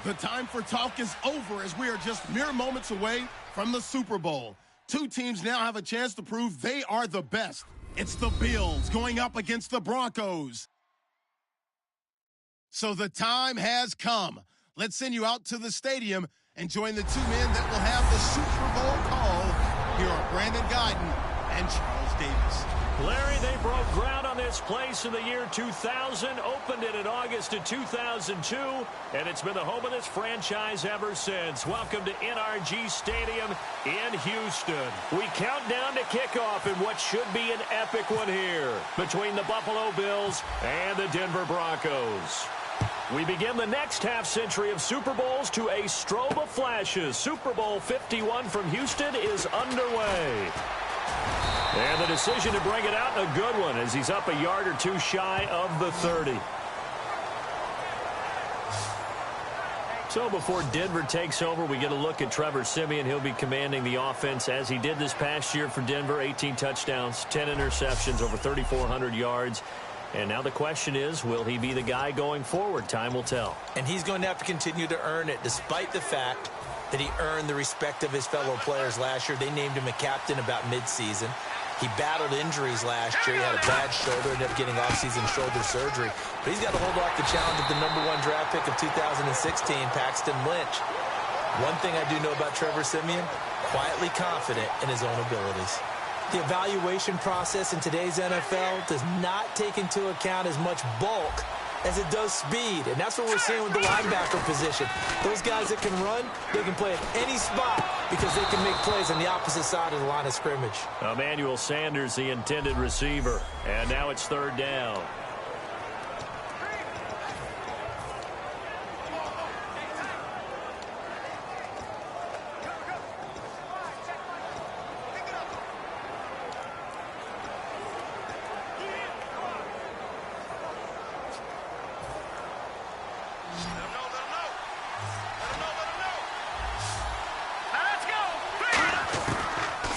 The time for talk is over as we are just mere moments away from the Super Bowl. Two teams now have a chance to prove they are the best. It's the Bills going up against the Broncos. So the time has come. Let's send you out to the stadium and join the two men that will have the Super Bowl call. Here are Brandon Guyton and Charles Davis. Larry, they broke ground on this place in the year 2000, opened it in August of 2002, and it's been the home of this franchise ever since. Welcome to NRG Stadium in Houston. We count down to kickoff in what should be an epic one here between the Buffalo Bills and the Denver Broncos. We begin the next half-century of Super Bowls to a strobe of flashes. Super Bowl 51 from Houston is underway. And the decision to bring it out, a good one, as he's up a yard or two shy of the 30. So before Denver takes over, we get a look at Trevor Siemian. He'll be commanding the offense as he did this past year for Denver. 18 touchdowns, 10 interceptions, over 3,400 yards. And now the question is, will he be the guy going forward? Time will tell. And he's going to have to continue to earn it, despite the fact that he earned the respect of his fellow players last year. They named him a captain about midseason. He battled injuries last year. He had a bad shoulder, ended up getting off-season shoulder surgery. But he's got to hold off the challenge of the #1 draft pick of 2016, Paxton Lynch. One thing I do know about Trevor Siemian, quietly confident in his own abilities. The evaluation process in today's NFL does not take into account as much bulk as it does speed, and that's what we're seeing with the linebacker position. Those guys that can run, they can play at any spot because they can make plays on the opposite side of the line of scrimmage. Emmanuel Sanders, the intended receiver, and now it's third down.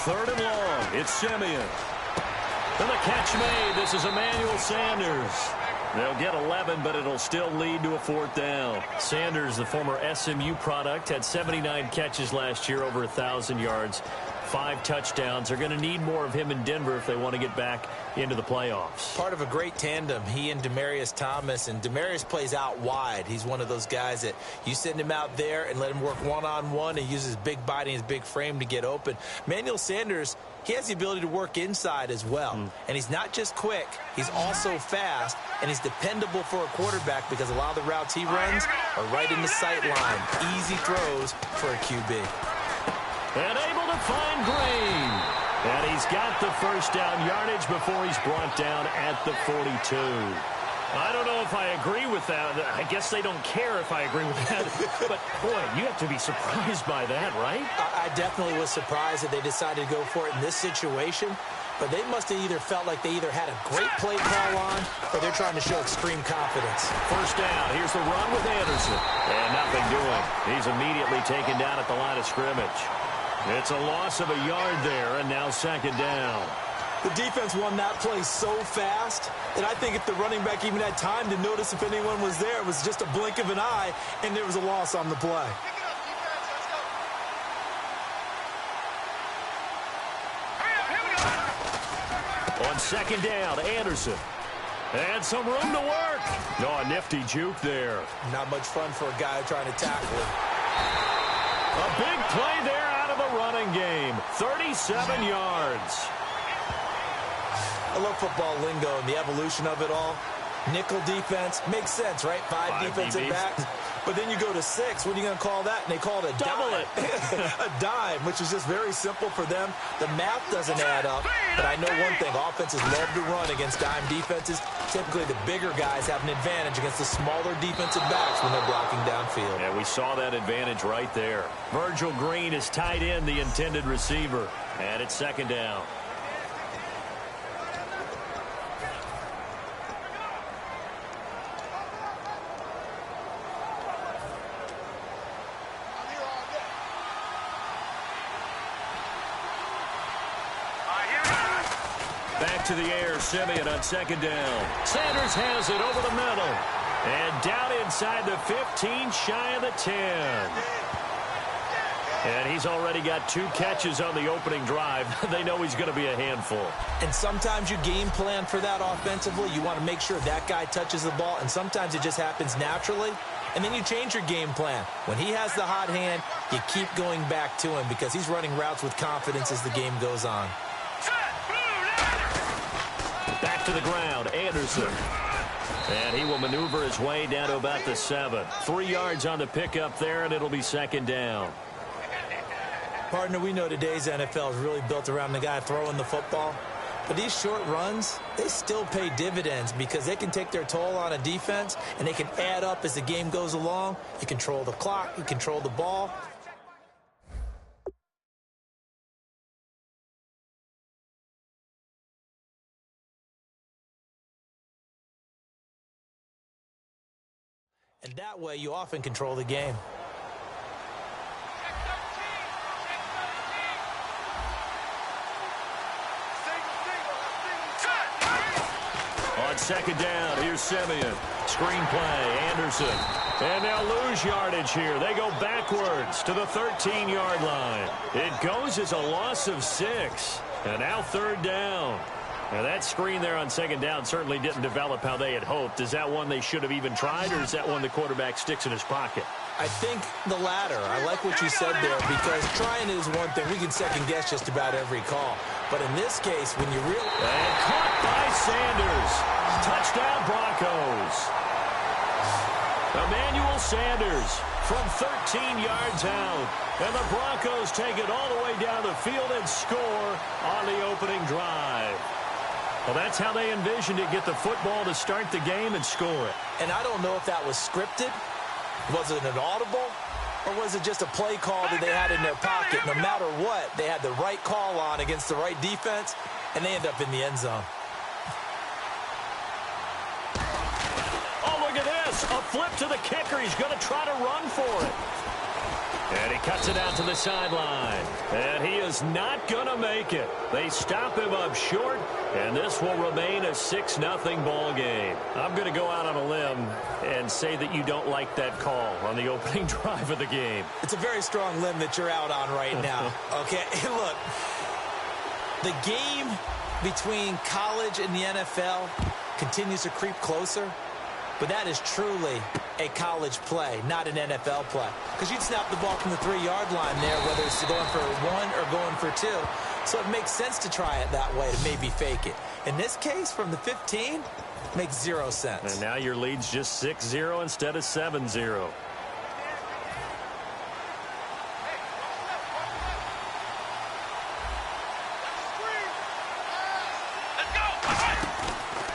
Third and long. It's Siemian. And the catch made. This is Emmanuel Sanders. They'll get 11, but it'll still lead to a fourth down. Sanders, the former SMU product, had 79 catches last year, over 1,000 yards, 5 touchdowns. They're going to need more of him in Denver if they want to get back into the playoffs. Part of a great tandem, he and Demaryius Thomas, and Demaryius plays out wide. He's one of those guys that you send him out there and let him work one-on-one and use his big body and his big frame to get open. Emmanuel Sanders, he has the ability to work inside as well. And he's not just quick, he's also fast, and he's dependable for a quarterback because a lot of the routes he runs are right in the sight line. Easy throws for a QB. And able to find Green. And he's got the first down yardage before he's brought down at the 42. I don't know if I agree with that. I guess they don't care if I agree with that. But, boy, you have to be surprised by that, right? I definitely was surprised that they decided to go for it in this situation. But they must have either felt like they either had a great play call on or they're trying to show extreme confidence. First down. Here's the run with Anderson. And nothing doing. He's immediately taken down at the line of scrimmage. It's a loss of a yard there, and now second down. The defense won that play so fast that I think if the running back even had time to notice if anyone was there, it was just a blink of an eye, and there was a loss on the play. On second down, Anderson. And some room to work. Oh, a nifty juke there. Not much fun for a guy trying to tackle it. A big play there out of a running game. 37 yards. I love football lingo and the evolution of it all. Nickel defense makes sense, right? Five defensive backs. But then you go to 6. What are you going to call that? And they call it a double dime. A dime, which is just very simple for them. The math doesn't add up. But I know one thing. Offenses love to run against dime defenses. Typically, the bigger guys have an advantage against the smaller defensive backs when they're blocking downfield. Yeah, we saw that advantage right there. Virgil Green is tight end, the intended receiver. And it's second down. Back to the air, Siemian on second down. Sanders has it over the middle. And down inside the 15, shy of the 10. And he's already got 2 catches on the opening drive. They know he's going to be a handful. And sometimes you game plan for that offensively. You want to make sure that guy touches the ball, and sometimes it just happens naturally. And then you change your game plan. When he has the hot hand, you keep going back to him because he's running routes with confidence as the game goes on. Back to the ground, Anderson. And he will maneuver his way down to about the 7. 3 yards on the pickup there, and it'll be second down. Partner, we know today's NFL is really built around the guy throwing the football. But these short runs, they still pay dividends because they can take their toll on a defense, and they can add up as the game goes along. You control the clock, you control the ball. And that way, you often control the game. On second down, here's Simeon. Screen play, Anderson. And they'll lose yardage here. They go backwards to the 13-yard line. It goes as a loss of 6. And now third down. Now that screen there on second down certainly didn't develop how they had hoped. Is that one they should have even tried, or is that one the quarterback sticks in his pocket? I think the latter. I like what you said there because trying is one thing. We can second-guess just about every call. But in this case, when you really... And caught by Sanders. Touchdown, Broncos. Emmanuel Sanders from 13 yards out. And the Broncos take it all the way down the field and score on the opening drive. Well, that's how they envisioned it, get the football to start the game and score it. And I don't know if that was scripted. Was it an audible? Or was it just a play call that they had in their pocket? No matter what, they had the right call on against the right defense, and they end up in the end zone. Oh, look at this. A flip to the kicker. He's going to try to run for it. And he cuts it out to the sideline. And he is not going to make it. They stop him up short, and this will remain a 6-0 ball game. I'm going to go out on a limb and say that you don't like that call on the opening drive of the game. It's a very strong limb that you're out on right now. Okay, look, the game between college and the NFL continues to creep closer. But that is truly a college play, not an NFL play. Because you'd snap the ball from the 3-yard line there, whether it's going for 1 or going for 2. So it makes sense to try it that way to maybe fake it. In this case, from the 15, makes 0 sense. And now your lead's just 6-0 instead of 7-0.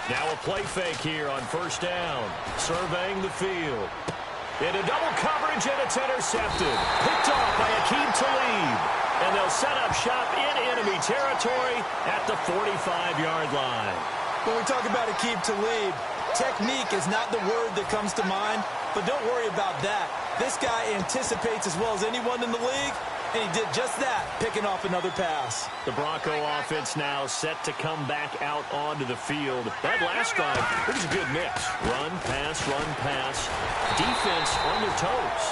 Now a play fake here on first down. Surveying the field. Into double coverage, and it's intercepted. Picked off by Akeem Talib. And they'll set up shop in enemy territory at the 45-yard line. When we talk about Akeem Talib, technique is not the word that comes to mind, but don't worry about that. This guy anticipates as well as anyone in the league, and he did just that, picking off another pass. The Bronco offense now set to come back out onto the field. That last drive, it was a good mix. Run, pass, defense on your toes.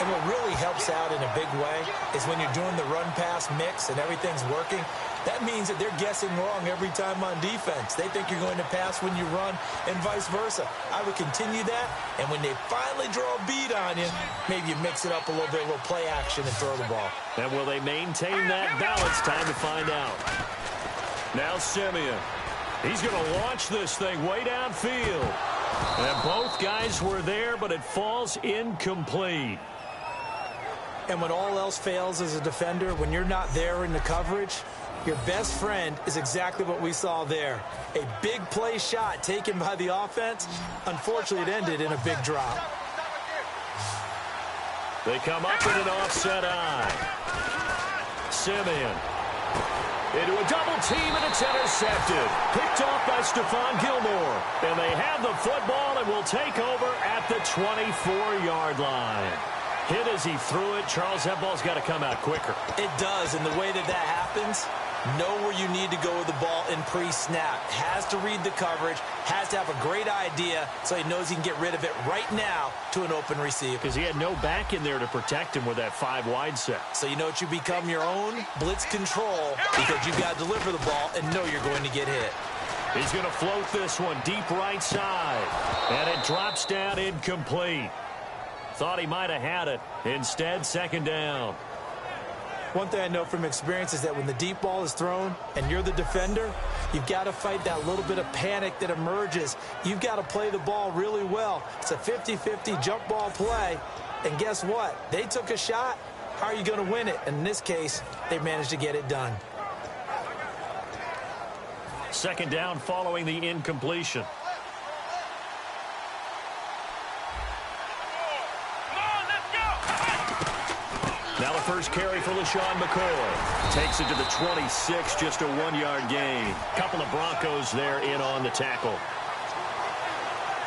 And what really helps out in a big way is when you're doing the run-pass mix and everything's working, that means that they're guessing wrong every time on defense. They think you're going to pass when you run and vice versa. I would continue that, and when they finally draw a beat on you, maybe you mix it up a little bit, a little play action and throw the ball. And will they maintain that balance? Time to find out. Now Simeon. He's going to launch this thing way downfield. And both guys were there, but it falls incomplete. And when all else fails as a defender, when you're not there in the coverage, your best friend is exactly what we saw there. A big play shot taken by the offense. Unfortunately, it ended in a big drop. They come up with an offset eye. Simeon. Into a double team, and it's intercepted. Picked off by Stephon Gilmore. And they have the football and will take over at the 24-yard line. Hit as he threw it. Charles, that ball's got to come out quicker. It does, and the way that happens, Know where you need to go with the ball in pre-snap. Has to read the coverage. Has to have a great idea so he knows he can get rid of it right now to an open receiver. Because he had no back in there to protect him with that 5-wide set. So you know what? You become your own blitz control because you've got to deliver the ball and know you're going to get hit. He's going to float this one deep right side. And it drops down incomplete. Thought he might have had it. Instead, second down. One thing I know from experience is that when the deep ball is thrown and you're the defender, you've got to fight that little bit of panic that emerges. You've got to play the ball really well. It's a 50-50 jump ball play. And guess what? They took a shot. How are you going to win it? And in this case, they managed to get it done. Second down following the incompletion. Now the first carry for LaShawn McCoy. Takes it to the 26, just a 1-yard gain. Couple of Broncos there in on the tackle.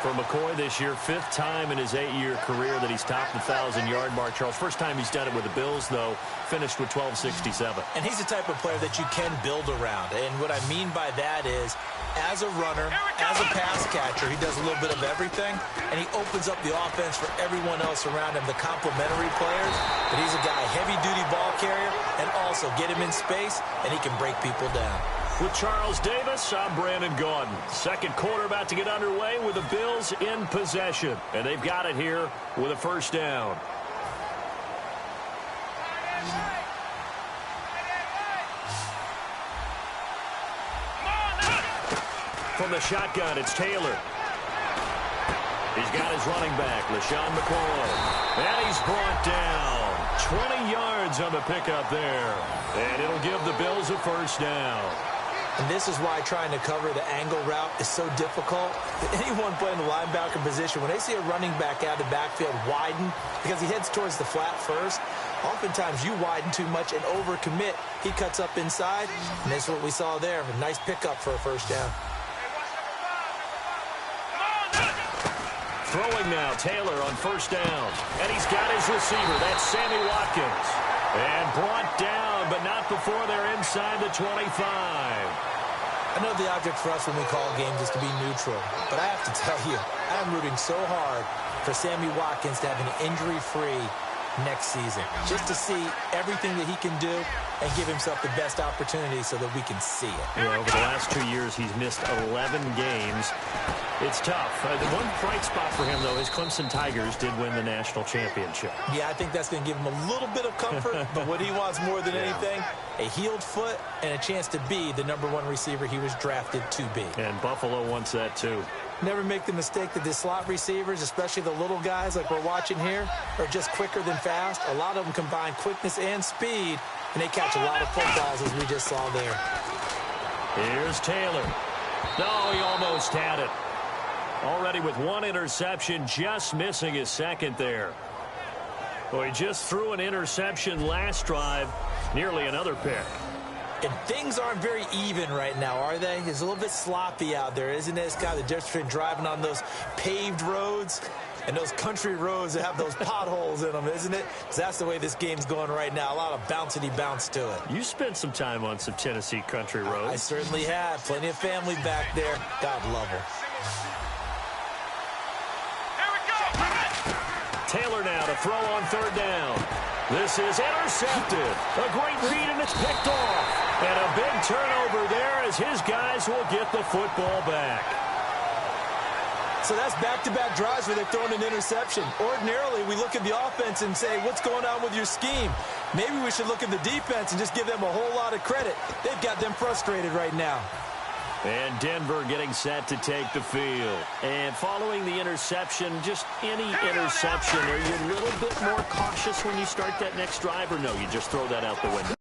For McCoy this year, 5th time in his 8-year career that he's topped the 1,000-yard mark. Charles, first time he's done it with the Bills, though, finished with 1267. And he's the type of player that you can build around. And what I mean by that is, as a runner, as a pass catcher, he does a little bit of everything, and he opens up the offense for everyone else around him, the complementary players. But he's a guy, heavy-duty ball carrier, and also get him in space, and he can break people down. With Charles Davis, I'm Brandon Gaudin. Second quarter about to get underway with the Bills in possession. And they've got it here with a first down. From the shotgun, it's Taylor. He's got his running back, LaShawn McCoy. And he's brought down. 20 yards on the pickup there. And it'll give the Bills a first down. And this is why trying to cover the angle route is so difficult. Anyone playing the linebacker position, when they see a running back out of the backfield widen, because he heads towards the flat first, oftentimes you widen too much and overcommit. He cuts up inside, and that's what we saw there. A nice pickup for a first down. Throwing now, Taylor on first down. And he's got his receiver. That's Sammy Watkins. And brought down, but not before they're inside the 25. I know the object for us when we call games is to be neutral, but I have to tell you, I'm rooting so hard for Sammy Watkins to have an injury-free next season, just to see everything that he can do and give himself the best opportunity so that we can see it. Yeah, over the last 2 years, he's missed 11 games. It's tough. The one bright spot for him, though, is Clemson Tigers did win the national championship. Yeah, I think that's going to give him a little bit of comfort, but what he wants more than anything, a healed foot and a chance to be the #1 receiver he was drafted to be. And Buffalo wants that, too. Never make the mistake that the slot receivers, especially the little guys like we're watching here, are just quicker than fast. A lot of them combine quickness and speed, and they catch a lot of footballs, as we just saw there. Here's Taylor. No, he almost had it. Already with one interception, just missing his second there. Well, he just threw an interception last drive, nearly another pick. And things aren't very even right now, are they? It's a little bit sloppy out there, isn't it? It's got the difference between driving on those paved roads and those country roads that have those potholes in them, isn't it? Because that's the way this game's going right now. A lot of bouncy bounce to it. You spent some time on some Tennessee country roads. I certainly have. Plenty of family back there. God love them. Taylor now to throw on third down. This is intercepted. A great read, and it's picked off. And a big turnover there as his guys will get the football back. So that's back-to-back drives where they're throwing an interception. Ordinarily, we look at the offense and say, what's going on with your scheme? Maybe we should look at the defense and just give them a whole lot of credit. They've got them frustrated right now. And Denver getting set to take the field. And following the interception, just any interception, are you a little bit more cautious when you start that next drive, or no, you just throw that out the window?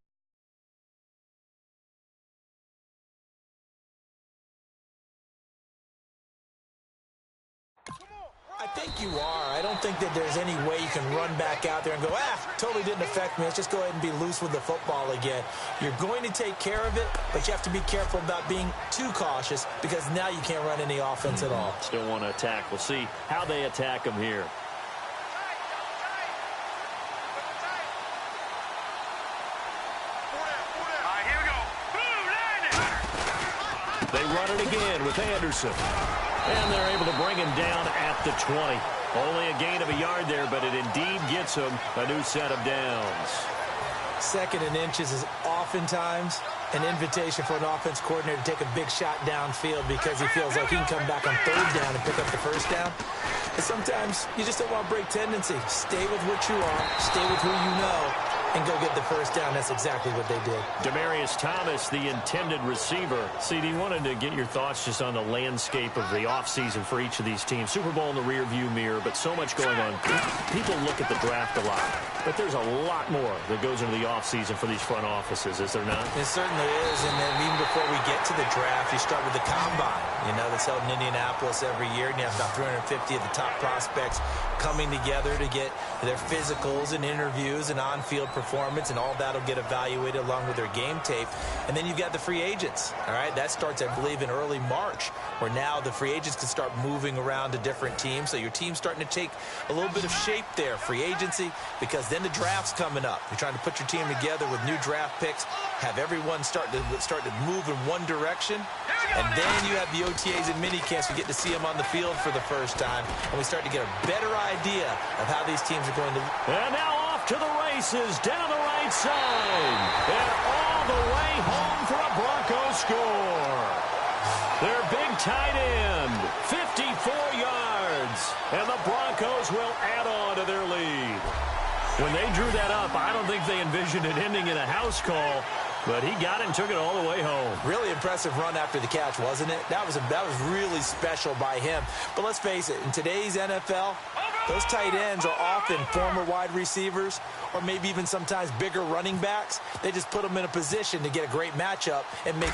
I think you are. I don't think that there's any way you can run back out there and go, totally didn't affect me. Let's just go ahead and be loose with the football again. You're going to take care of it, but you have to be careful about being too cautious because now you can't run any offense at all. Still want to attack. We'll see how they attack them here. run it again with Anderson. And they're able to bring him down at the 20. Only a gain of a yard there, but it indeed gets him a new set of downs. Second and inches is oftentimes an invitation for an offense coordinator to take a big shot downfield because he feels like he can come back on third down and pick up the first down. And sometimes you just don't want to break tendency. Stay with what you are, stay with who you know, and go get the first down. That's exactly what they did. Demaryius Thomas, the intended receiver. CD, wanted to get your thoughts just on the landscape of the offseason for each of these teams. Super Bowl in the rearview mirror, but so much going on. People look at the draft a lot, but there's a lot more that goes into the offseason for these front offices, is there not? It certainly is, and then even before we get to the draft, you start with the combine. You know, that's held in Indianapolis every year, and you have about 350 of the top prospects coming together to get their physicals and interviews and on-field performance, and all that will get evaluated along with their game tape. And then you've got the free agents, all right? That starts, I believe, in early March, where now the free agents can start moving around to different teams. So your team's starting to take a little bit of shape there, free agency, because then the draft's coming up. You're trying to put your team together with new draft picks, have everyone start to move in one direction, and then you have the OTAs and minicamps. We get to see them on the field for the first time, and we start to get a better idea of how these teams are going to. And now off to the races, down the right side, and all the way home for a Broncos score. Their big tight end, 54 yards, and the Broncos will add on to their lead. When they drew that up, I don't think they envisioned it ending in a house call, but he got it and took it all the way home. Really impressive run after the catch, wasn't it? That was really special by him. But let's face it, in today's NFL, those tight ends are often former wide receivers or maybe even sometimes bigger running backs. They just put them in a position to get a great matchup and make...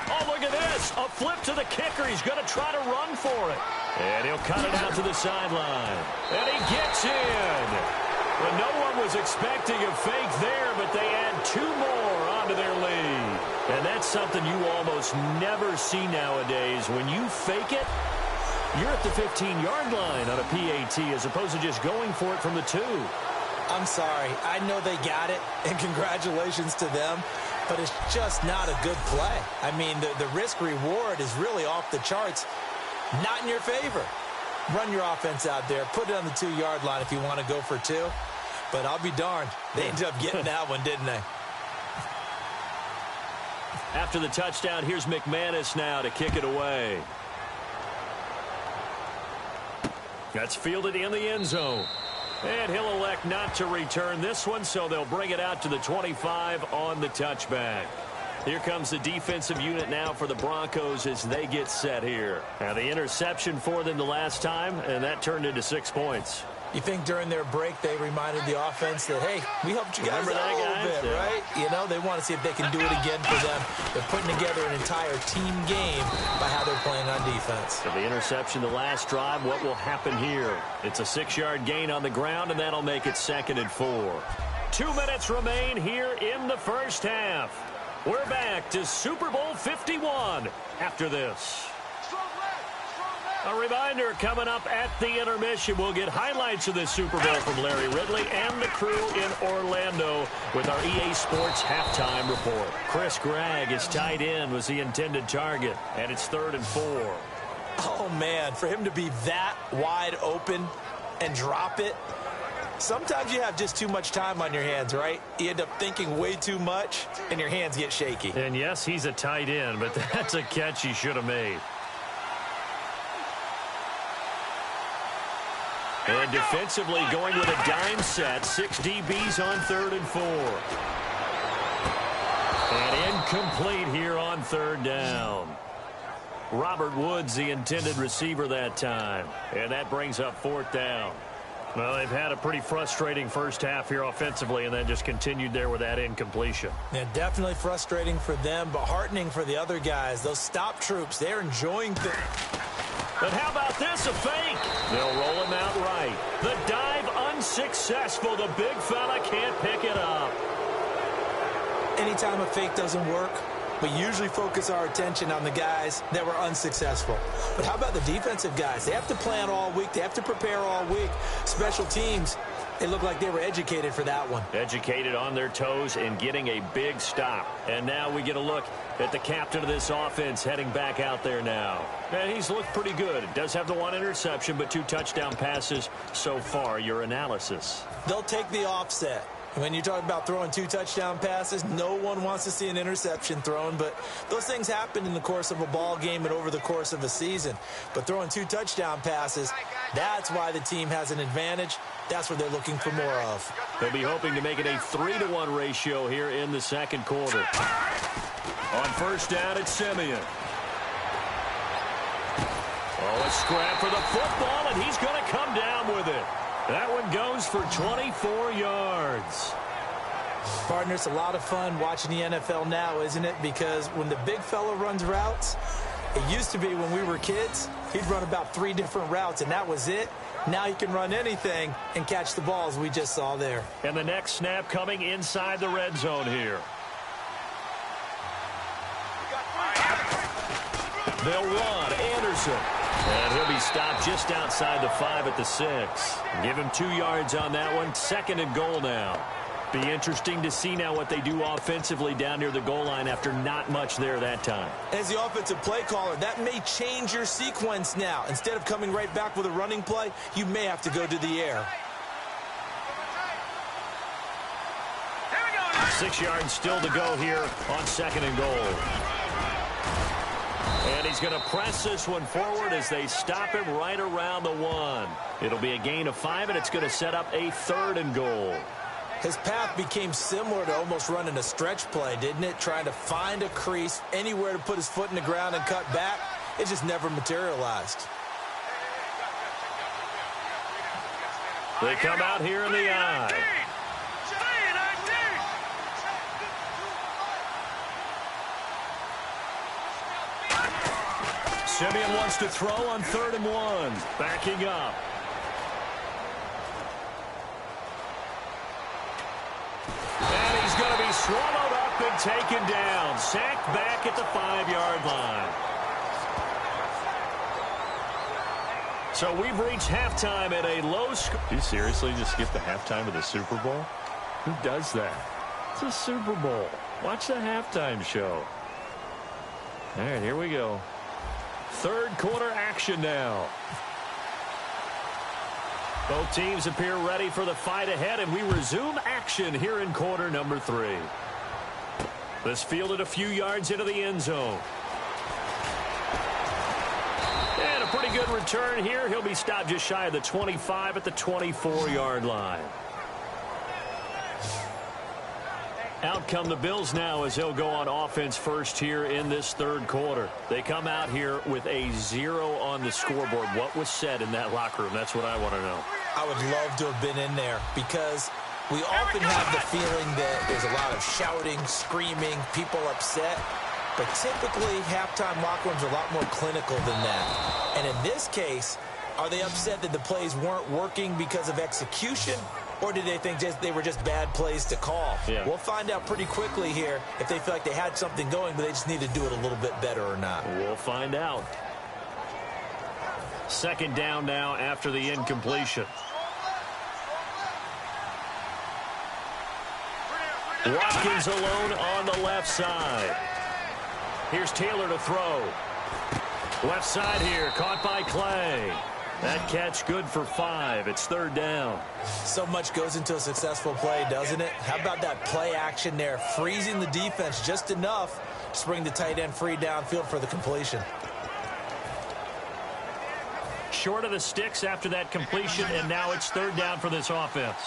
Oh, look at this. A flip to the kicker. He's going to try to run for it. And he'll cut it out to the sideline. And he gets in. Well, no one was expecting a fake there, but they add two more onto their lead. And that's something you almost never see nowadays. When you fake it, you're at the 15-yard line on a PAT as opposed to just going for it from the 2. I'm sorry. I know they got it, and congratulations to them, but it's just not a good play. I mean, the risk-reward is really off the charts, not in your favor. Run your offense out there. Put it on the 2-yard line if you want to go for 2. But I'll be darned. They ended up getting that one, didn't they? After the touchdown, here's McManus now to kick it away. That's fielded in the end zone. And he'll elect not to return this one, so they'll bring it out to the 25 on the touchback. Here comes the defensive unit now for the Broncos as they get set here. Now the interception for them the last time, and that turned into 6 points. You think during their break they reminded the offense that, hey, we helped you guys out a little bit, right? You know, they want to see if they can do it again for them. They're putting together an entire team game by how they're playing on defense. So the interception the last drive, what will happen here? It's a 6-yard gain on the ground, and that'll make it 2nd and 4. 2 minutes remain here in the first half. We're back to Super Bowl 51 after this. A reminder coming up at the intermission. We'll get highlights of this Super Bowl from Larry Ridley and the crew in Orlando with our EA Sports halftime report. Chris Gregg, his tight end, was the intended target, and it's 3rd and 4. Oh, man, for him to be that wide open and drop it, sometimes you have just too much time on your hands, right? You end up thinking way too much, and your hands get shaky. And, yes, he's a tight end, but that's a catch he should have made. And defensively going with a dime set. 6 DBs on 3rd and 4. And incomplete here on 3rd down. Robert Woods, the intended receiver that time. And that brings up 4th down. Well, they've had a pretty frustrating first half here offensively, and then just continued there with that incompletion. Yeah, definitely frustrating for them, but heartening for the other guys. Those stop troops, they're enjoying things. But how about this, a fake? They'll roll him out right. The dive unsuccessful. The big fella can't pick it up. Anytime a fake doesn't work, we usually focus our attention on the guys that were unsuccessful. But how about the defensive guys? They have to plan all week. They have to prepare all week. Special teams, They looked like they were educated for that one. Educated on their toes and getting a big stop. And now we get a look at the captain of this offense heading back out there now. And he's looked pretty good. Does have the one interception, but 2 touchdown passes so far. Your analysis? They'll take the offset. When you talk about throwing 2 touchdown passes, no one wants to see an interception thrown, but those things happen in the course of a ball game and over the course of a season. But throwing 2 touchdown passes, that's why the team has an advantage. That's what they're looking for more of. They'll be hoping to make it a 3-to-1 ratio here in the second quarter. On first down, it's Simeon. Oh, a scrap for the football, and he's going to come down with it. That one goes for 24 yards. Partner, it's a lot of fun watching the NFL now, isn't it? Because when the big fella runs routes, it used to be when we were kids, he'd run about 3 different routes, and that was it. Now he can run anything and catch the balls we just saw there. And the next snap coming inside the red zone here. They'll run. Anderson. And he'll be stopped just outside the 5 at the 6. Give him 2 yards on that one. 2nd and goal now. Be interesting to see now what they do offensively down near the goal line after not much there that time. As the offensive play caller, that may change your sequence now. Instead of coming right back with a running play, you may have to go to the air. 6 yards still to go here on 2nd and goal. And he's going to press this one forward as they stop him right around the 1. It'll be a gain of 5, and it's going to set up a 3rd and goal. His path became similar to almost running a stretch play, didn't it? Trying to find a crease, anywhere to put his foot in the ground and cut back. It just never materialized. They come out here in the eye. Simeon wants to throw on 3rd and 1. Backing up. And he's going to be swallowed up and taken down. Sacked back at the 5-yard line. So we've reached halftime at a low score. You seriously just skip the halftime of the Super Bowl? Who does that? It's a Super Bowl. Watch the halftime show. All right, here we go. 3rd quarter action now. Both teams appear ready for the fight ahead, and we resume action here in quarter number 3. This fielded a few yards into the end zone. And a pretty good return here. He'll be stopped just shy of the 25 at the 24-yard line. Out come the Bills now as they'll go on offense first here in this 3rd quarter. They come out here with a 0 on the scoreboard. What was said in that locker room? That's what I want to know. I would love to have been in there because we often have the feeling that there's a lot of shouting, screaming, people upset. But typically, halftime locker rooms are a lot more clinical than that. And in this case, are they upset that the plays weren't working because of execution? Or did they think they were just bad plays to call? Yeah. We'll find out pretty quickly here if they feel like they had something going, but they just need to do it a little bit better or not. We'll find out. 2nd down now after the incompletion. Watkins alone on the left side. Here's Taylor to throw. Left side here, caught by Clay. That catch good for 5. It's 3rd down. So much goes into a successful play, doesn't it? How about that play action there, freezing the defense just enough to bring the tight end free downfield for the completion. Short of the sticks after that completion, and now it's 3rd down for this offense.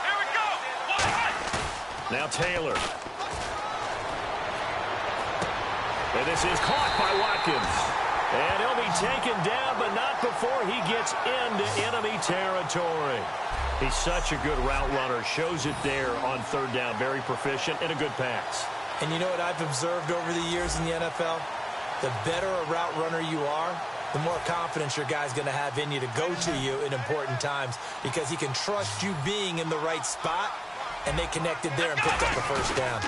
Here we go. Now Taylor. And this is caught by Watkins. And he'll be taken down, but not before he gets into enemy territory. He's such a good route runner. Shows it there on 3rd down. Very proficient and a good pass. And you know what I've observed over the years in the NFL? The better a route runner you are, the more confidence your guy's going to have in you to go to you in important times because he can trust you being in the right spot, and they connected there and picked up the 1st down.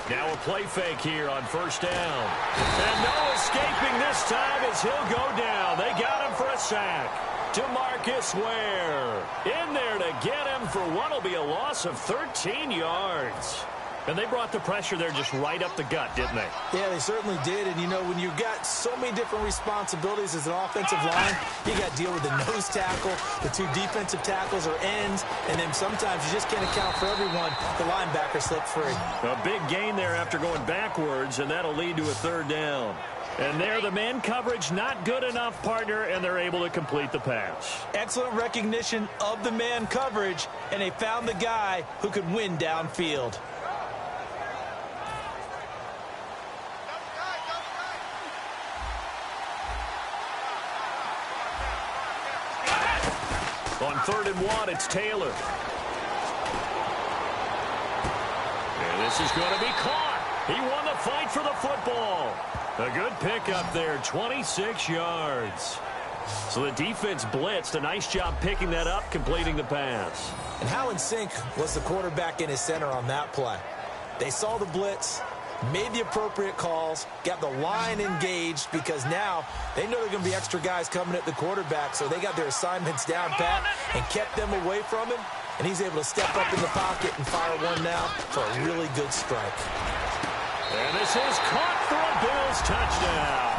Now a play fake here on 1st down. And no escaping this time as he'll go down. They got him for a sack. DeMarcus Ware in there to get him for what will be a loss of 13 yards. And they brought the pressure there just right up the gut, didn't they? Yeah, they certainly did. And, you know, when you've got so many different responsibilities as an offensive line, you got to deal with the nose tackle, the two defensive tackles or ends, and then sometimes you just can't account for everyone. The linebacker slipped free. A big gain there after going backwards, and that'll lead to a third down. And there, the man coverage not good enough, partner, and they're able to complete the pass. Excellent recognition of the man coverage, and they found the guy who could win downfield. On 3rd and 1, it's Taylor. And this is going to be caught. He won the fight for the football. A good pickup there, 26 yards. So the defense blitzed. A nice job picking that up, completing the pass. And how in sync was the quarterback in his center on that play? They saw the blitz, made the appropriate calls, got the line engaged because now they know there are going to be extra guys coming at the quarterback, so they got their assignments down pat and kept them away from him, and he's able to step up in the pocket and fire one now for a really good strike. And this is caught for a Bills touchdown.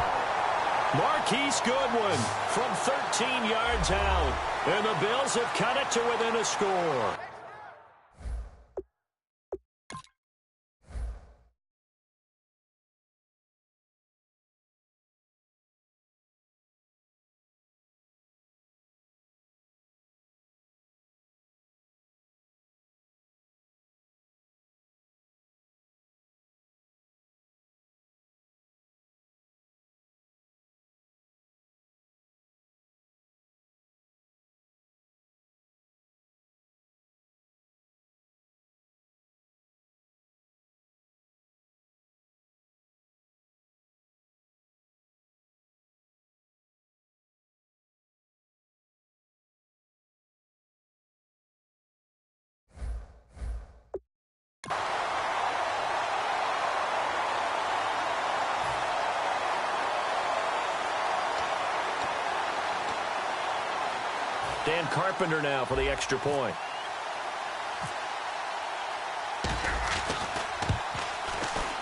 Marquise Goodwin from 13 yards out, and the Bills have cut it to within a score. Dan Carpenter now for the extra point.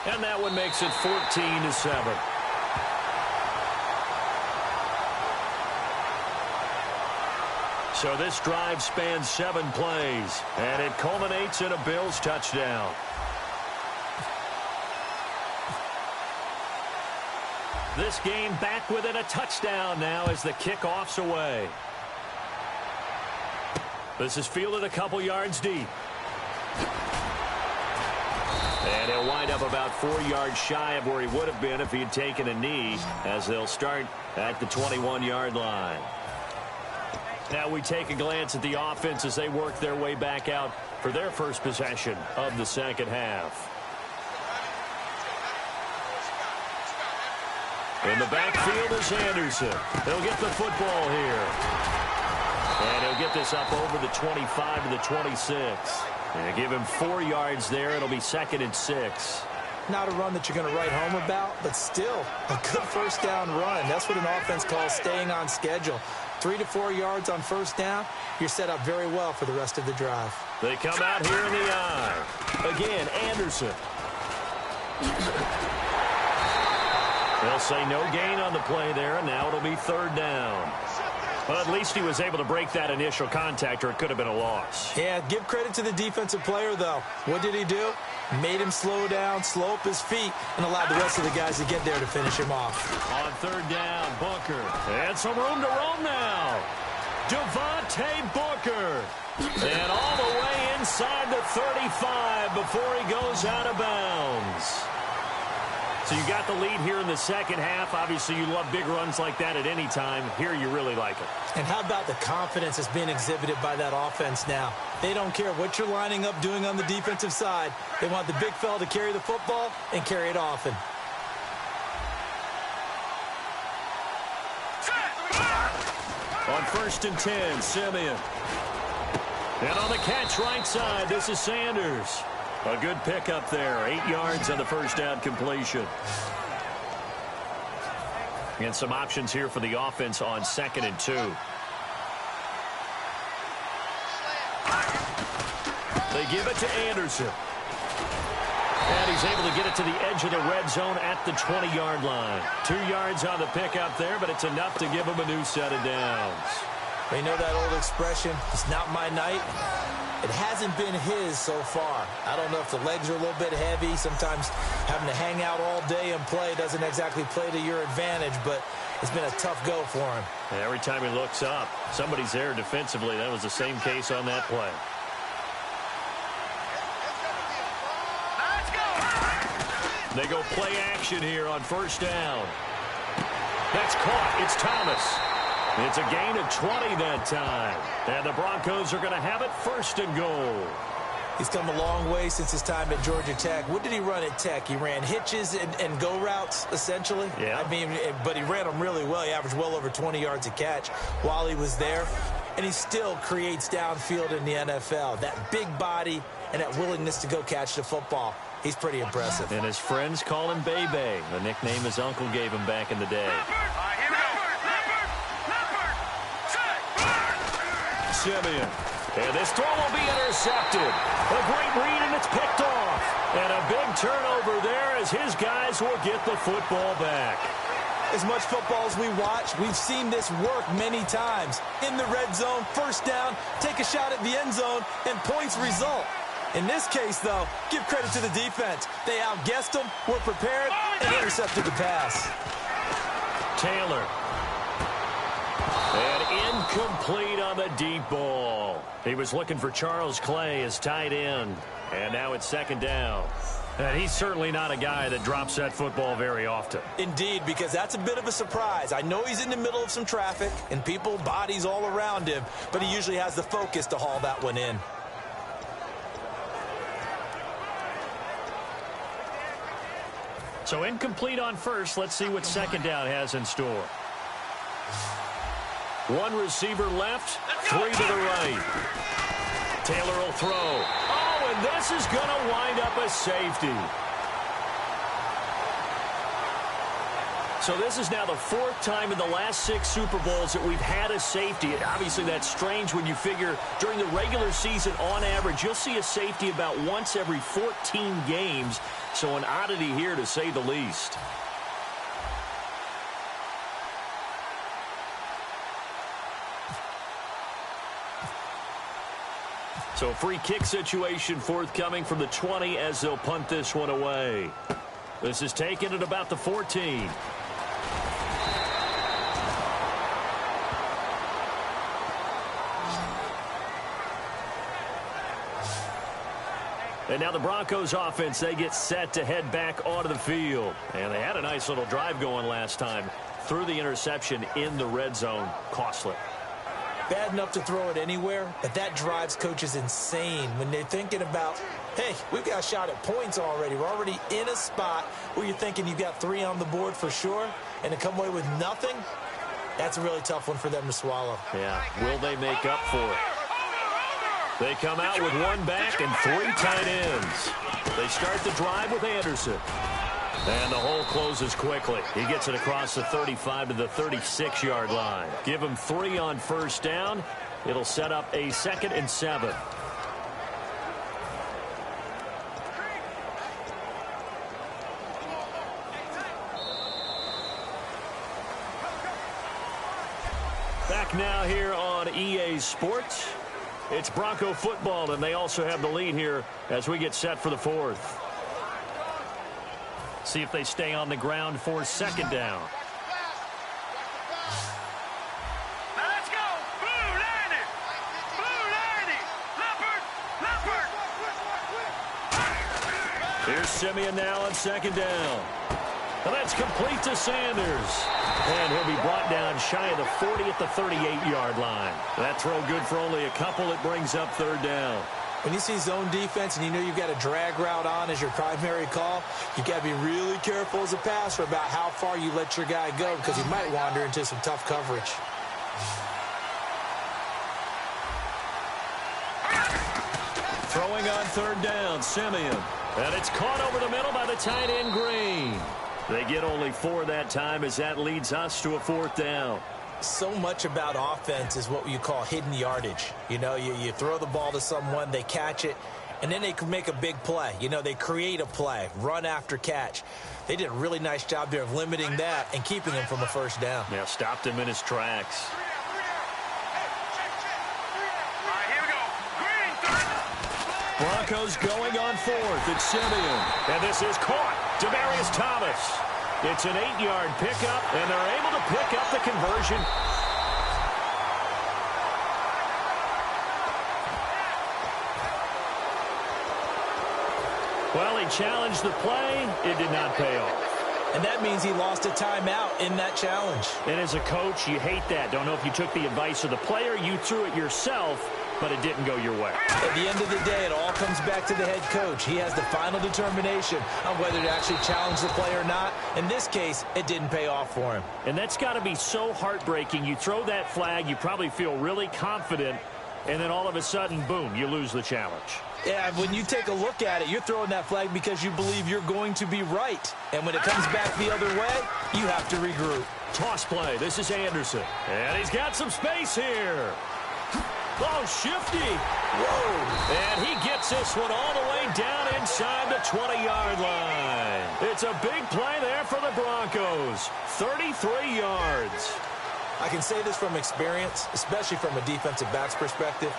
And that one makes it 14-7. So this drive spans 7 plays, and it culminates in a Bills touchdown. This game back within a touchdown now as the kickoff's away. This is fielded a couple yards deep. And he'll wind up about 4 yards shy of where he would have been if he had taken a knee, as they'll start at the 21-yard line. Now we take a glance at the offense as they work their way back out for their first possession of the second half. In the backfield is Anderson. He'll get the football here. And he'll get this up over the 25 to the 26. And give him 4 yards there. It'll be 2nd and 6. Not a run that you're going to write home about, but still a good first down run. That's what an offense calls staying on schedule. 3 to 4 yards on first down, you're set up very well for the rest of the drive. They come out here in the eye. Again, Anderson. They'll say no gain on the play there, and now it'll be 3rd down. Well, at least he was able to break that initial contact, or it could have been a loss. Yeah, give credit to the defensive player, though. What did he do? Made him slow down, slow up his feet, and allowed the rest of the guys to get there to finish him off. On 3rd down, Booker. And some room to roam now. Devontae Booker. And all the way inside the 35 before he goes out of bounds. So you got the lead here in the second half. Obviously, you love big runs like that at any time. Here, you really like it. And how about the confidence that's being exhibited by that offense now? They don't care what you're lining up doing on the defensive side. They want the big fella to carry the football and carry it often. On 1st and 10, Simeon. And on the catch right side, this is Sanders. A good pickup there. 8 yards on the first down completion. And some options here for the offense on 2nd and 2. They give it to Anderson. And he's able to get it to the edge of the red zone at the 20-yard line. 2 yards on the pickup there, but it's enough to give him a new set of downs. You know that old expression, it's not my night? It hasn't been his so far. I don't know if the legs are a little bit heavy. Sometimes having to hang out all day and play doesn't exactly play to your advantage, but it's been a tough go for him. And every time he looks up, somebody's there defensively. That was the same case on that play. They go play action here on first down. That's caught. It's Thomas. It's a gain of 20 that time. And the Broncos are going to have it first and goal. He's come a long way since his time at Georgia Tech. What did he run at Tech? He ran hitches and go routes, essentially. Yeah. I mean, but he ran them really well. He averaged well over 20 yards a catch while he was there. And he still creates downfield in the NFL. That big body and that willingness to go catch the football. He's pretty impressive. And his friends call him Bebe, the nickname his uncle gave him back in the day. Simeon. And this throw will be intercepted. A great read, and it's picked off. And a big turnover there as his guys will get the football back. As much football as we watch, we've seen this work many times. In the red zone, first down, take a shot at the end zone, and points result. In this case, though, give credit to the defense. They outguessed them, were prepared, and intercepted the pass. Taylor. And incomplete on the deep ball. He was looking for Charles Clay as tight end. And now it's second down. And he's certainly not a guy that drops that football very often. Indeed, because that's a bit of a surprise. I know he's in the middle of some traffic and people, bodies all around him, but he usually has the focus to haul that one in. So incomplete on first. Let's see what second down has in store. One receiver left, 3 to the right. Taylor will throw. Oh, and this is going to wind up a safety. So this is now the 4th time in the last 6 Super Bowls that we've had a safety. Obviously, that's strange when you figure during the regular season, on average, you'll see a safety about once every 14 games. So an oddity here, to say the least. So free kick situation forthcoming from the 20 as they'll punt this one away. This is taken at about the 14. And now the Broncos offense, they get set to head back onto the field. And they had a nice little drive going last time. Through the interception in the red zone. Costly. Bad enough to throw it anywhere, but that drives coaches insane when they're thinking about, hey, we've got a shot at points already. We're already in a spot where you're thinking you've got 3 on the board for sure, and to come away with nothing, that's a really tough one for them to swallow. Yeah, will they make up for it? They come out with 1 back and 3 tight ends. They start the drive with Anderson. And the hole closes quickly. He gets it across the 35 to the 36-yard line. Give him 3 on first down. It'll set up a 2nd and 7. Back now here on EA Sports. It's Bronco football, and they also have the lead here as we get set for the 4th. See if they stay on the ground for second down. Now let's go. Blue, landed. Blue, landed. Leopard. Here's Simeon now on second down. And that's complete to Sanders. And he'll be brought down shy of the 40 at the 38-yard line. That throw good for only a couple. It brings up 3rd down. When you see zone defense and you know you've got a drag route on as your primary call, you've got to be really careful as a passer about how far you let your guy go because he might wander into some tough coverage. Throwing on 3rd down, Simeon. And it's caught over the middle by the tight end, Green. They get only 4 that time as that leads us to a 4th down. So much about offense is what you call hidden yardage. You know, you throw the ball to someone, they catch it, and then they can make a big play. You know, they create a play, run after catch. They did a really nice job there of limiting that and keeping him from a first down. Yeah, stopped him in his tracks. Broncos going on fourth. It's Simeon. And this is caught. Demaryius Thomas. It's an 8-yard pickup, and they're able to pick up the conversion. Well, he challenged the play. It did not pay off. And that means he lost a timeout in that challenge. And as a coach, you hate that. Don't know if you took the advice of the player, you threw it yourself, but it didn't go your way. At the end of the day, it all comes back to the head coach. He has the final determination on whether to actually challenge the play or not. In this case, it didn't pay off for him. And that's got to be so heartbreaking. You throw that flag, you probably feel really confident, and then all of a sudden, boom, you lose the challenge. Yeah, when you take a look at it, you're throwing that flag because you believe you're going to be right. And when it comes back the other way, you have to regroup. Toss play. This is Anderson. And he's got some space here. Oh, shifty. Whoa. And he gets this one all the way down inside the 20-yard line. It's a big play there for the Broncos. 33 yards. I can say this from experience, especially from a defensive back's perspective.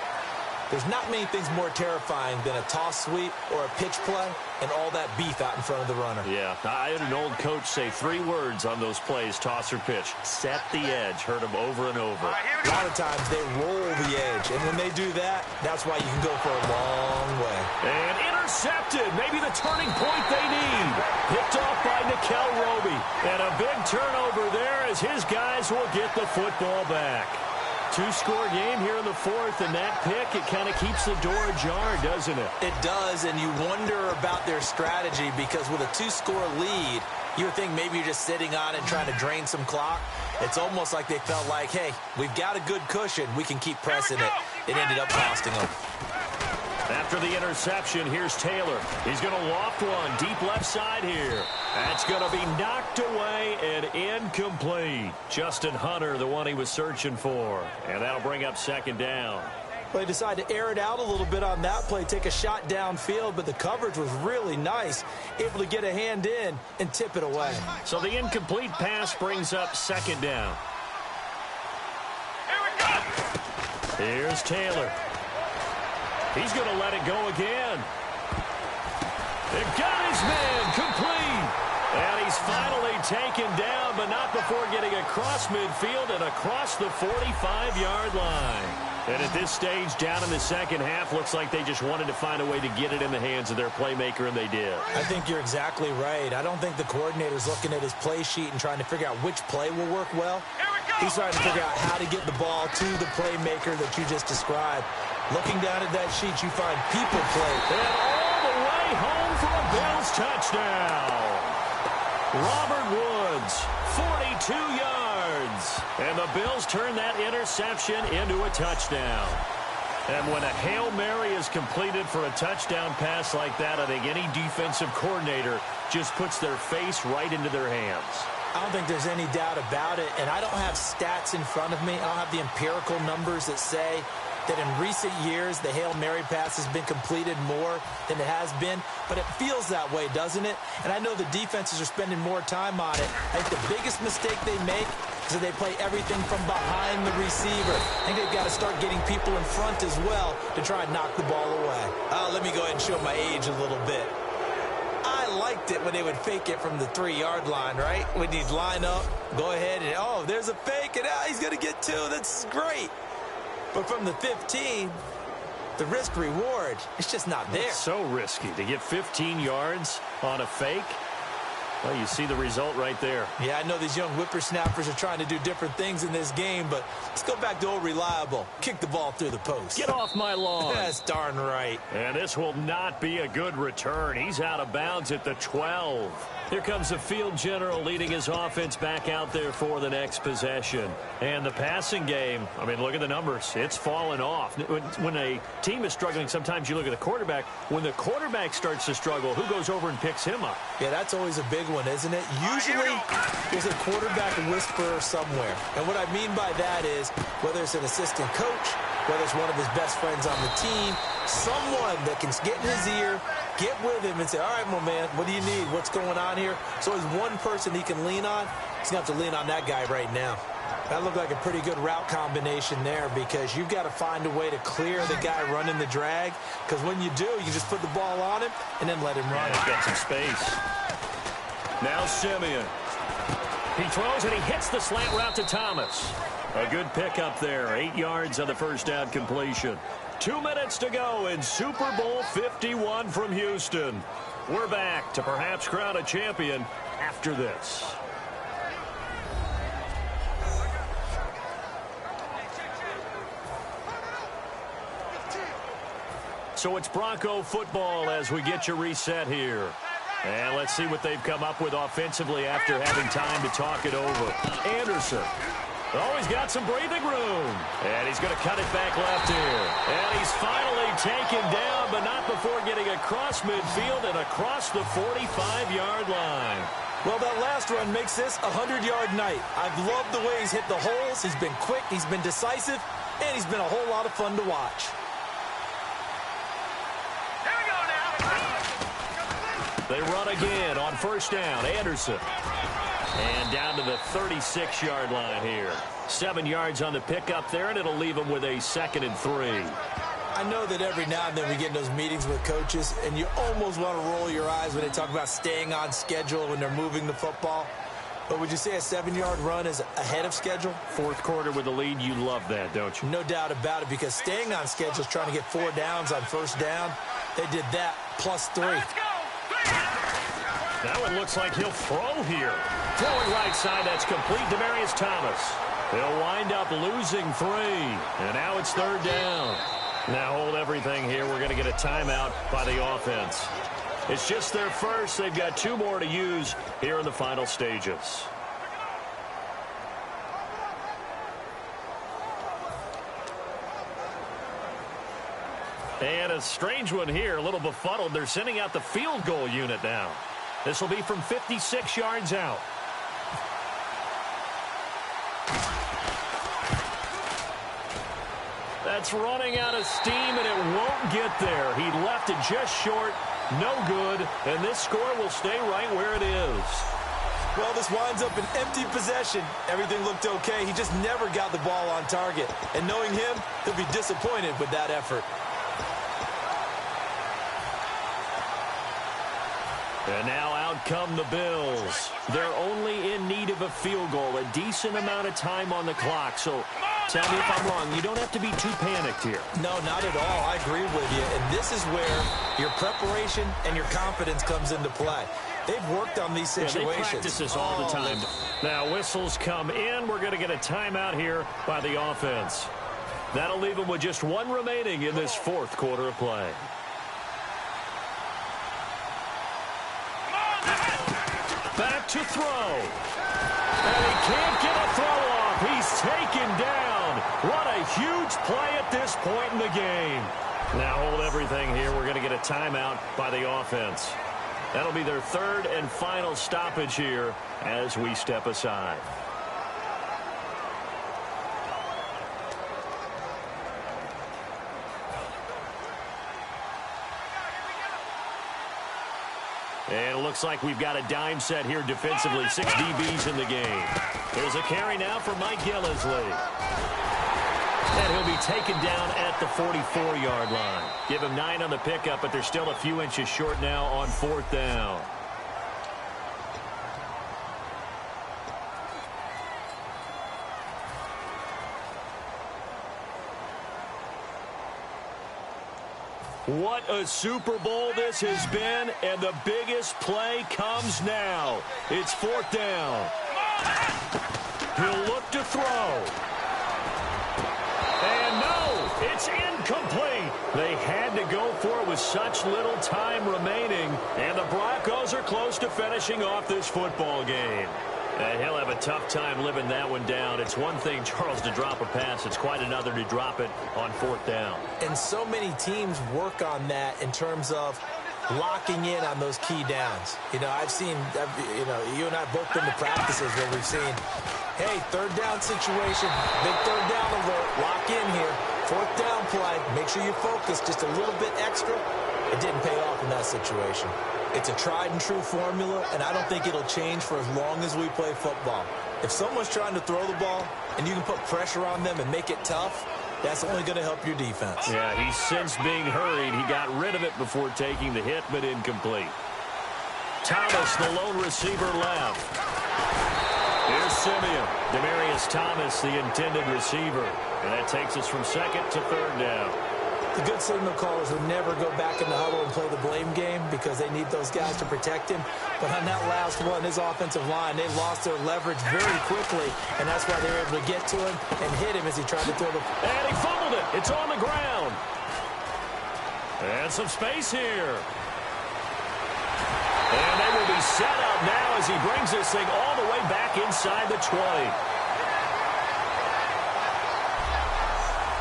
There's not many things more terrifying than a toss sweep or a pitch play and all that beef out in front of the runner. Yeah, I had an old coach say 3 words on those plays, toss or pitch. Set the edge. Heard him over and over. A lot of times they roll the edge, and when they do that, that's why you can go for a long way. And intercepted. Maybe the turning point they need. Picked off by Nickel Roby. And a big turnover there as his guys will get the football back. 2-score game here in the fourth, and that pick, it kind of keeps the door ajar, doesn't it? It does, and you wonder about their strategy because with a 2-score lead, you would think maybe you're just sitting on it and trying to drain some clock. It's almost like they felt like, hey, we've got a good cushion. We can keep pressing it. It ended up costing them. After the interception, here's Taylor. He's going to loft one deep left side here. That's going to be knocked away and incomplete. Justin Hunter, the one he was searching for. And that'll bring up second down. Well, they decided to air it out a little bit on that play, take a shot downfield, but the coverage was really nice, able to get a hand in and tip it away. So the incomplete pass brings up second down. Here we go. Here's Taylor. He's going to let it go again. It got his man complete. And he's finally taken down, but not before getting across midfield and across the 45-yard line. And at this stage, down in the second half, looks like they just wanted to find a way to get it in the hands of their playmaker, and they did. I think you're exactly right. I don't think the coordinator's looking at his play sheet and trying to figure out which play will work well. He's trying to figure out how to get the ball to the playmaker that you just described. Looking down at that sheet, you find people play. And all the way home for a Bills touchdown. Robert Woods, 42 yards. And the Bills turn that interception into a touchdown. And when a Hail Mary is completed for a touchdown pass like that, I think any defensive coordinator just puts their face right into their hands. I don't think there's any doubt about it, and I don't have stats in front of me. I don't have the empirical numbers that say that in recent years the Hail Mary pass has been completed more than it has been, but it feels that way, doesn't it? And I know the defenses are spending more time on it. I think the biggest mistake they make is that they play everything from behind the receiver. I think they've got to start getting people in front as well to try and knock the ball away. Let me go ahead and show my age a little bit. I liked it when they would fake it from the 3-yard line, right? When you'd line up, go ahead and, oh, there's a fake, and he's going to get 2. That's great. But from the 15, the risk-reward, it's just not there. It's so risky to get 15 yards on a fake. Well, you see the result right there. Yeah, I know these young whippersnappers are trying to do different things in this game, but let's go back to old reliable. Kick the ball through the post. Get off my lawn. That's darn right. And this will not be a good return. He's out of bounds at the 12. Here comes the field general leading his offense back out there for the next possession. And the passing game, I mean, look at the numbers. It's fallen off. When a team is struggling, sometimes you look at the quarterback. When the quarterback starts to struggle, who goes over and picks him up? Yeah, that's always a big one, isn't it? Usually, there's a quarterback whisperer somewhere. And what I mean by that is, whether it's an assistant coach, whether it's one of his best friends on the team, someone that can get in his ear, get with him, and say, all right, my man, what do you need? What's going on here? So there's one person he can lean on. He's going to have to lean on that guy right now. That looked like a pretty good route combination there because you've got to find a way to clear the guy running the drag, because when you do, you just put the ball on him and then let him run. He's got some space. Now Simeon. He throws and he hits the slant route to Thomas. A good pickup there. 8 yards on the first down completion. 2 minutes to go in Super Bowl 51 from Houston. We're back to perhaps crown a champion after this. So it's Bronco football as we get you reset here. And let's see what they've come up with offensively after having time to talk it over. Anderson. Oh, he's got some breathing room. And he's going to cut it back left here. And he's finally taken down, but not before getting across midfield and across the 45-yard line. Well, that last run makes this a 100-yard night. I've loved the way he's hit the holes. He's been quick, he's been decisive, and he's been a whole lot of fun to watch. They run again on first down. Anderson. And down to the 36-yard line here. 7 yards on the pickup there, and it'll leave them with a 2nd and 3. I know that every now and then we get in those meetings with coaches, and you almost want to roll your eyes when they talk about staying on schedule when they're moving the football. But would you say a 7-yard run is ahead of schedule? Fourth quarter with the lead, you love that, don't you? No doubt about it, because staying on schedule is trying to get 4 downs on first down. They did that plus 3. That one looks like he'll throw here. Throwing right side, that's complete. Demaryius Thomas. They'll wind up losing 3. And now it's 3rd down. Now hold everything here. We're going to get a timeout by the offense. It's just their first. They've got 2 more to use here in the final stages. And a strange one here, a little befuddled. They're sending out the field goal unit now. This will be from 56 yards out. That's running out of steam, and it won't get there. He left it just short, no good, and this score will stay right where it is. Well, this winds up an empty possession. Everything looked okay. He just never got the ball on target. And knowing him, he'll be disappointed with that effort. And now out come the Bills. They're only in need of a field goal, a decent amount of time on the clock. So tell me if I'm wrong. You don't have to be too panicked here. No, not at all. I agree with you. And this is where your preparation and your confidence comes into play. They've worked on these situations. Yeah, they practice this all the time. Now whistles come in. We're going to get a timeout here by the offense. That'll leave them with just 1 remaining in this 4th quarter of play. Back to throw. And he can't get a throw off. He's taken down. What a huge play at this point in the game. Now hold everything here. We're going to get a timeout by the offense. That'll be their 3rd and final stoppage here as we step aside. And it looks like we've got a dime set here defensively. 6 DBs in the game. There's a carry now for Mike Gillisley. And he'll be taken down at the 44-yard line. Give him 9 on the pickup, but they're still a few inches short now on 4th down. What a Super Bowl this has been, and the biggest play comes now. It's 4th down. He'll look to throw. And no, it's incomplete. They had to go for it with such little time remaining, and the Broncos are close to finishing off this football game. And he'll have a tough time living that one down. It's one thing, Charles, to drop a pass. It's quite another to drop it on 4th down. And so many teams work on that in terms of locking in on those key downs. You know, I've seen, you and I both been to practices where we've seen, hey, 3rd down situation, big 3rd down alert, lock in here. Fourth down play. Make sure you focus just a little bit extra. It didn't pay off in that situation. It's a tried and true formula, and I don't think it'll change for as long as we play football. If someone's trying to throw the ball and you can put pressure on them and make it tough, that's only going to help your defense. Yeah, he's since being hurried. He got rid of it before taking the hit, but incomplete. Thomas, the lone receiver, left. Here's Simeon. Demaryius Thomas, the intended receiver. And that takes us from second to third down. The good signal callers would never go back in the huddle and play the blame game because they need those guys to protect him. But on that last one, his offensive line, they lost their leverage very quickly, and that's why they were able to get to him and hit him as he tried to throw the... And he fumbled it. It's on the ground. And some space here. And they will be set up now as he brings this thing all the way back inside the 20.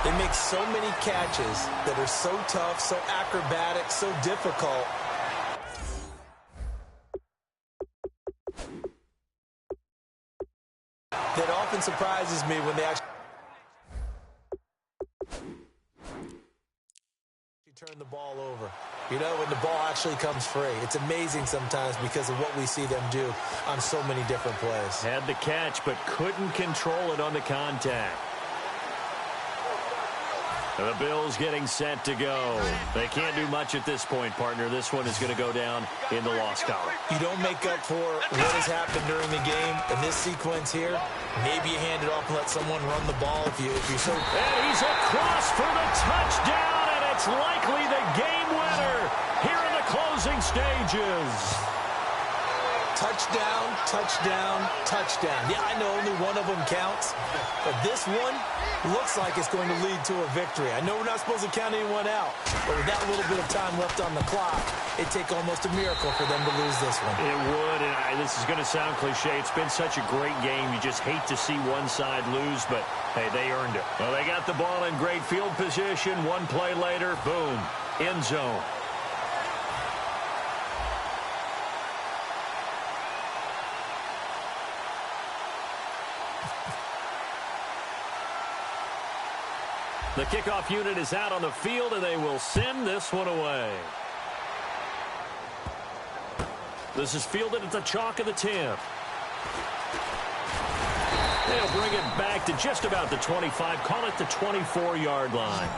They make so many catches that are so tough, so acrobatic, so difficult. That often surprises me when they actually turn the ball over. You know, when the ball actually comes free. It's amazing sometimes because of what we see them do on so many different plays. Had the catch, but couldn't control it on the contact. The Bills getting set to go. They can't do much at this point, partner. This one is going to go down in the loss column. You don't make up for what has happened during the game. In this sequence here, maybe you hand it off and let someone run the ball if you're so... And he's across for the touchdown, and it's likely the game winner here in the closing stages. Touchdown, touchdown, touchdown. Yeah, I know only one of them counts, but this one looks like it's going to lead to a victory. I know we're not supposed to count anyone out, but with that little bit of time left on the clock, it'd take almost a miracle for them to lose this one. It would, and this is going to sound cliche. It's been such a great game. You just hate to see one side lose, but, hey, they earned it. Well, they got the ball in great field position. One play later, boom, end zone. The kickoff unit is out on the field, and they will send this one away. This is fielded at the chalk of the 10. They'll bring it back to just about the 25, call it the 24-yard line.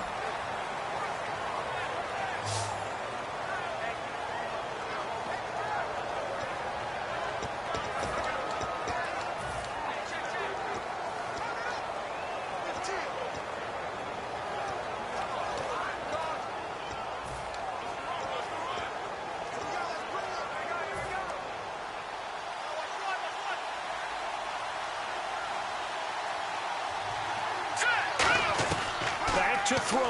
To throw.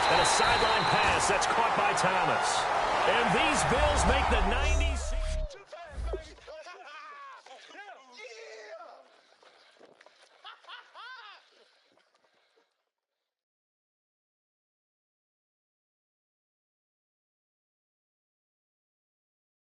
And a sideline pass that's caught by Thomas. And these Bills make the 90.